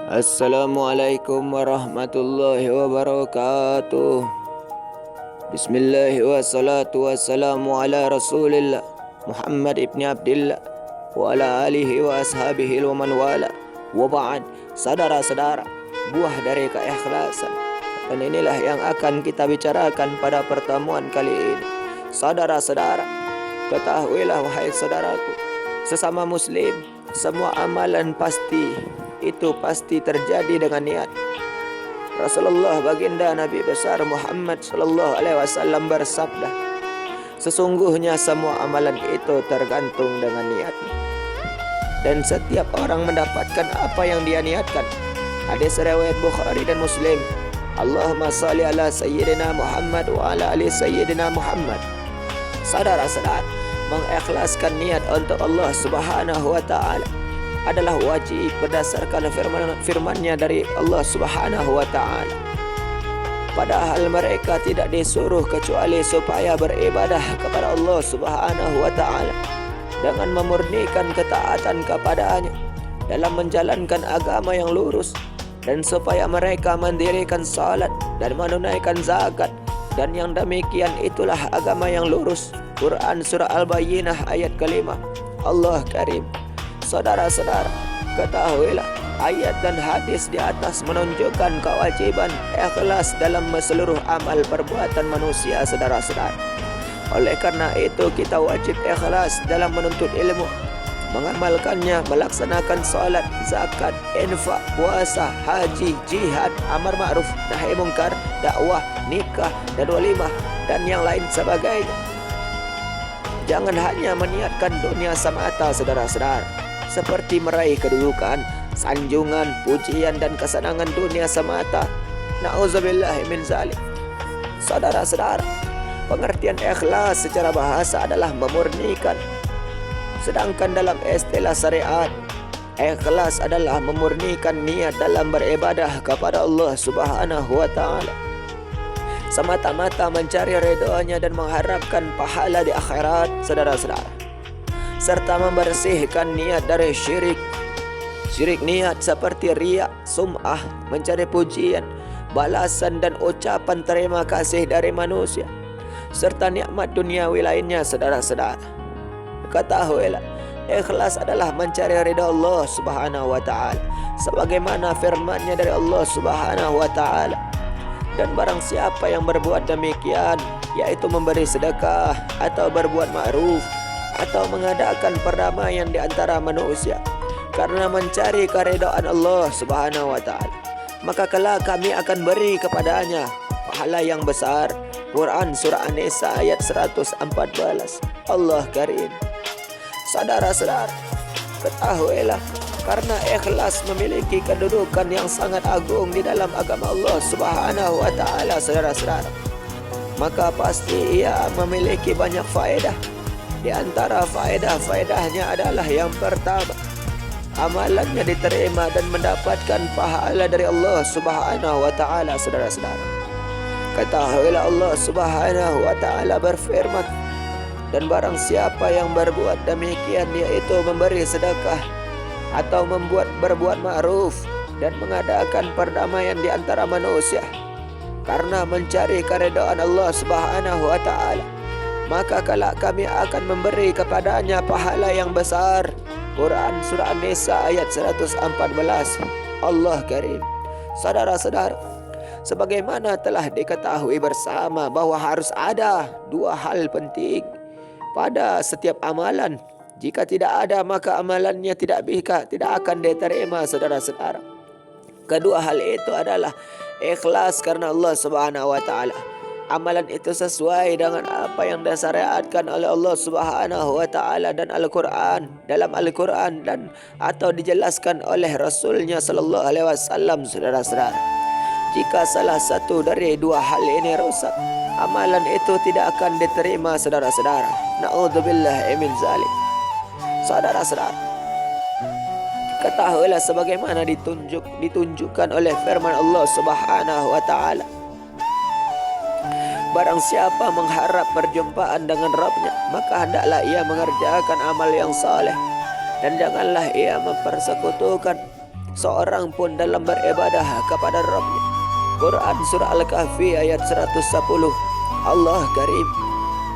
Assalamualaikum warahmatullahi wabarakatuh. Bismillah wassalatu wassalamu ala rasulillah Muhammad ibn Abdillah wa ala alihi wa ashabihi wa man wala. Wa ba'd, saudara-saudara, buah dari keikhlasan. Dan inilah yang akan kita bicarakan pada pertemuan kali ini. Saudara-saudara, ketahuilah wahai saudaraku, sesama muslim, semua amalan pasti terjadi dengan niat. Rasulullah baginda Nabi besar Muhammad sallallahu alaihi wasallam bersabda, sesungguhnya semua amalan itu tergantung dengan niatnya, dan setiap orang mendapatkan apa yang dia niatkan. Hadis riwayat Bukhari dan Muslim. Allahumma shalli ala sayyidina Muhammad wa ala ali sayyidina Muhammad. Saudara-saudara, mengikhlaskan niat untuk Allah Subhanahu wa taala adalah wajib berdasarkan firman-Nya dari Allah Subhanahu wa taala. Padahal mereka tidak disuruh kecuali supaya beribadah kepada Allah Subhanahu wa taala dengan memurnikan ketaatan kepada-Nya dalam menjalankan agama yang lurus, dan supaya mereka mendirikan salat dan menunaikan zakat, dan yang demikian itulah agama yang lurus. Quran surah Al-Bayyinah ayat kelima. Allah Karim. Saudara-saudara, ketahuilah ayat dan hadis di atas menunjukkan kewajiban ikhlas dalam seluruh amal perbuatan manusia, saudara-saudara. Oleh karena itu kita wajib ikhlas dalam menuntut ilmu, mengamalkannya, melaksanakan salat, zakat, infak, puasa, haji, jihad, amar ma'ruf, nahi mungkar, dakwah, nikah, dan walimah, dan yang lain sebagainya. Jangan hanya meniatkan dunia semata, saudara-saudara, seperti meraih kedudukan, sanjungan, pujian, dan kesenangan dunia semata. Na'udzubillahi min zalik. Saudara-saudara, pengertian ikhlas secara bahasa adalah memurnikan. Sedangkan dalam istilah syariat, ikhlas adalah memurnikan niat dalam beribadah kepada Allah Subhanahu wa taala, semata-mata mencari ridha-Nya dan mengharapkan pahala di akhirat, saudara-saudara, serta membersihkan niat dari syirik niat seperti riya, sum'ah, mencari pujian, balasan, dan ucapan terima kasih dari manusia, serta nikmat duniawi lainnya, saudara-saudara. Ketahuilah, ikhlas adalah mencari ridha Allah Subhanahu wa taala, sebagaimana firman-Nya dari Allah Subhanahu wa taala. Dan barang siapa yang berbuat demikian, yaitu memberi sedekah atau berbuat ma'ruf atau mengadakan perdamaian di antara manusia karena mencari keridhaan Allah Subhanahu wa taala, maka kelak kami akan beri kepadanya pahala yang besar. Quran surah An-Nisa ayat 114. Allah Karim. Saudara-saudara, ketahuilah, karena ikhlas memiliki kedudukan yang sangat agung di dalam agama Allah Subhanahu wa taala, saudara-saudara, maka pasti ia memiliki banyak faedah. Di antara faedah-faedahnya adalah yang pertama, amalannya diterima dan mendapatkan pahala dari Allah Subhanahu wa taala, saudara-saudara. Ketahuilah Allah Subhanahu wa taala berfirman, dan barang siapa yang berbuat demikian, yaitu memberi sedekah atau berbuat ma'ruf dan mengadakan perdamaian di antara manusia karena mencari keridhaan Allah Subhanahu wa taala, maka kelak kami akan memberi kepadanya pahala yang besar. Quran surah An-Nisa ayat 114. Allah Karim. Saudara-saudara, sebagaimana telah diketahui bersama bahwa harus ada dua hal penting pada setiap amalan. Jika tidak ada, maka amalannya tidak akan diterima, saudara-saudara. Kedua hal itu adalah ikhlas karena Allah Subhanahu wa taala. Amalan itu sesuai dengan apa yang disyariatkan oleh Allah Subhanahu wa taala dan Al-Qur'an, dalam Al-Qur'an, dan atau dijelaskan oleh Rasul-Nya sallallahu alaihi wasallam, saudara-saudara. Jika salah satu dari dua hal ini rusak, amalan itu tidak akan diterima, saudara-saudara. Na'udzubillahi min zalik. Saudara-saudara, ketahuilah sebagaimana ditunjukkan oleh firman Allah Subhanahu wa taala, barang siapa mengharap perjumpaan dengan Rabb-Nya, maka hendaklah ia mengerjakan amal yang saleh, dan janganlah ia mempersekutukan seorang pun dalam beribadah kepada Rabbnya. Quran Surah Al-Kahfi ayat 110. Allah Karim.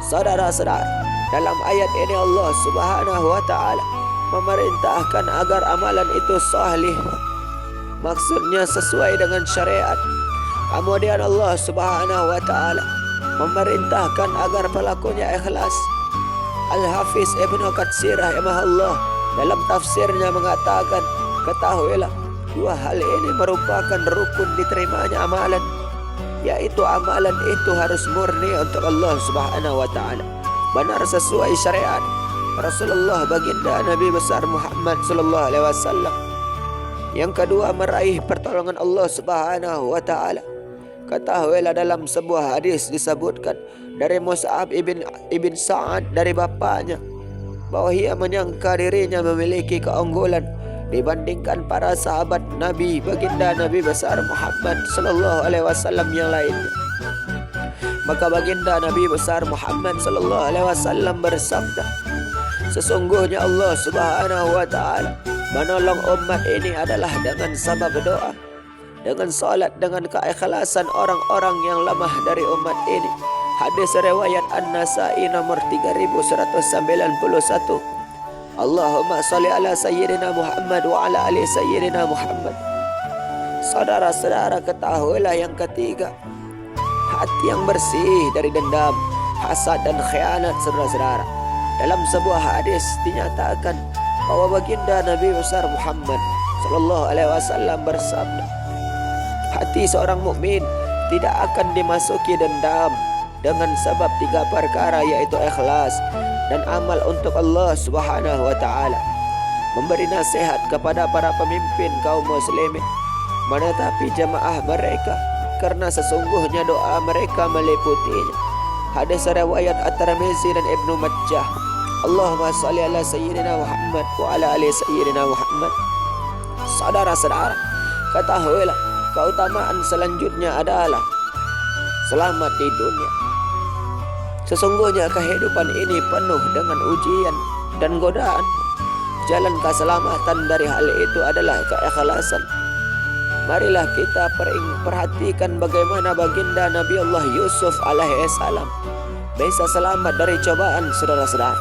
Saudara-saudara, dalam ayat ini Allah Subhanahu wa ta'ala memerintahkan agar amalan itu salih, maksudnya sesuai dengan syariat. Kemudian Allah Subhanahu wa ta'ala memerintahkan agar pelakunya ikhlas. Al-Hafiz Ibnu Katsir rahimahullah dalam tafsirnya mengatakan, ketahuilah dua hal ini merupakan rukun diterimanya amalan, yaitu amalan itu harus murni untuk Allah Subhanahu wa ta'ala, benar sesuai syariat Rasulullah baginda Nabi besar Muhammad sallallahu alaihi wasallam. Yang kedua, meraih pertolongan Allah Subhanahu wa ta'ala. Ketahuilah dalam sebuah hadis disebutkan dari Mus'ab ibn Sa'ad dari bapaknya bahwa ia menyangka dirinya memiliki keunggulan dibandingkan para sahabat Nabi baginda Nabi besar Muhammad sallallahu alaihi wasallam yang lainnya. Maka baginda Nabi besar Muhammad sallallahu alaihi wasallam bersabda, sesungguhnya Allah Subhanahu wa ta'ala menolong umat ini adalah dengan sebab doa, dengan salat, dengan keikhlasan orang-orang yang lemah dari umat ini. Hadis riwayat An-Nasa'i nomor 3191. Allahumma sholli ala sayyidina Muhammad wa ala ali sayyidina Muhammad. Saudara-saudara, ketahuilah yang ketiga, hati yang bersih dari dendam, hasad dan khianat. Saudara-saudara, dalam sebuah hadis dinyatakan bahwa baginda Nabi besar Muhammad sallallahu alaihi wasallam bersabda, hati seorang mukmin tidak akan dimasuki dendam dengan sebab tiga perkara, yaitu ikhlas dan amal untuk Allah Subhanahu wa ta'ala, memberi nasihat kepada para pemimpin kaum muslimin, menetapi jamaah mereka karena sesungguhnya doa mereka meliputinya. Hadis riwayat At-Tirmizi dan Ibnu Majah. Allahumma sholli ala sayyidina Muhammad wa ala ali sayyidina Muhammad. Saudara-saudara, ketahuilah keutamaan selanjutnya adalah selamat di dunia. Sesungguhnya kehidupan ini penuh dengan ujian dan godaan. Jalan keselamatan dari hal itu adalah keikhlasan. Marilah kita perhatikan bagaimana baginda Nabi Allah Yusuf alaihi salam bisa selamat dari cobaan. Saudara-saudara,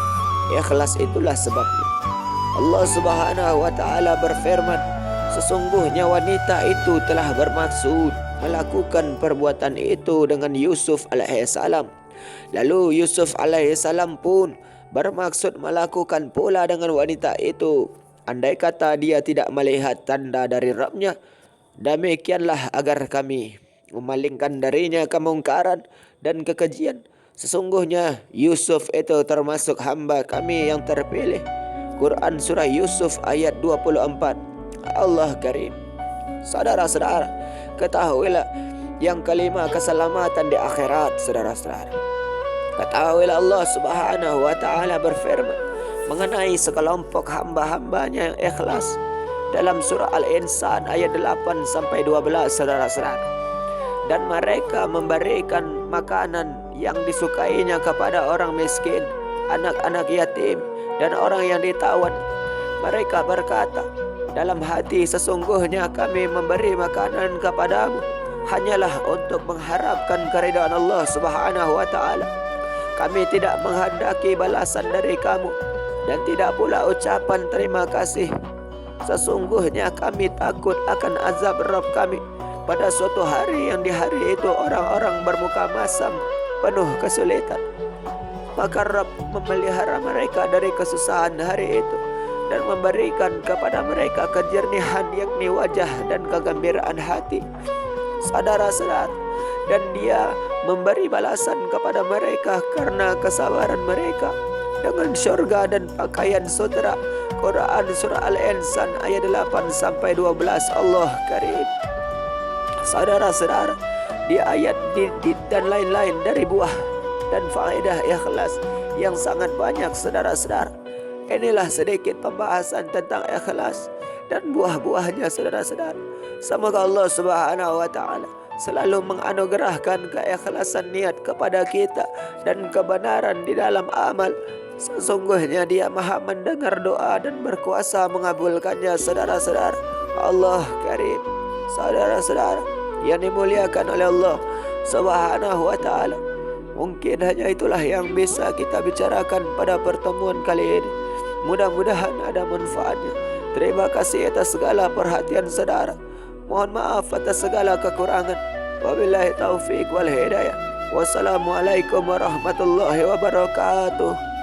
ikhlas itulah sebabnya. Allah Subhanahu wa ta'ala berfirman, sesungguhnya wanita itu telah bermaksud melakukan perbuatan itu dengan Yusuf alaihissalam. Lalu Yusuf alaihissalam pun bermaksud melakukan pula dengan wanita itu. Andai kata dia tidak melihat tanda dari Rabbnya, demikianlah agar kami memalingkan darinya kemungkaran dan kekejian. Sesungguhnya Yusuf itu termasuk hamba kami yang terpilih. Quran Surah Yusuf ayat 24. Allah Karim. Saudara-saudara, ketahuilah yang kelima, keselamatan di akhirat. Saudara-saudara, ketahuilah Allah Subhanahu wa ta'ala berfirman mengenai sekelompok hamba-hambanya yang ikhlas dalam surah Al-Insan ayat 8 sampai 12. Saudara-saudara, dan mereka memberikan makanan yang disukainya kepada orang miskin, anak-anak yatim, dan orang yang ditawan. Mereka berkata dalam hati, sesungguhnya kami memberi makanan kepadamu hanyalah untuk mengharapkan keridhaan Allah Subhanahu wa ta'ala. Kami tidak menghendaki balasan dari kamu dan tidak pula ucapan terima kasih. Sesungguhnya kami takut akan azab Rabb kami pada suatu hari yang di hari itu orang-orang bermuka masam penuh kesulitan. Maka Rabb memelihara mereka dari kesusahan hari itu dan memberikan kepada mereka kejernihan, yakni wajah dan kegembiraan hati. Saudara-saudara, dan Dia memberi balasan kepada mereka karena kesabaran mereka dengan syurga dan pakaian sutra. Quran Surah Al-Insan ayat 8 sampai 12. Allah Karim. Saudara-saudara, di ayat dan lain-lain dari buah dan faedah ikhlas yang sangat banyak. Saudara-saudara, inilah sedikit pembahasan tentang ikhlas dan buah-buahnya. Saudara-saudara, semoga Allah Subhanahu wa ta'ala selalu menganugerahkan keikhlasan niat kepada kita dan kebenaran di dalam amal. Sesungguhnya Dia Maha mendengar doa dan berkuasa mengabulkannya. Saudara-saudara, Allah Karim, saudara-saudara yang dimuliakan oleh Allah Subhanahu wa Ta'ala, mungkin hanya itulah yang bisa kita bicarakan pada pertemuan kali ini. Mudah-mudahan ada manfaatnya. Terima kasih atas segala perhatian saudara. Mohon maaf atas segala kekurangan. Wabillahi taufiq wal hidayah. Wassalamualaikum warahmatullahi wabarakatuh.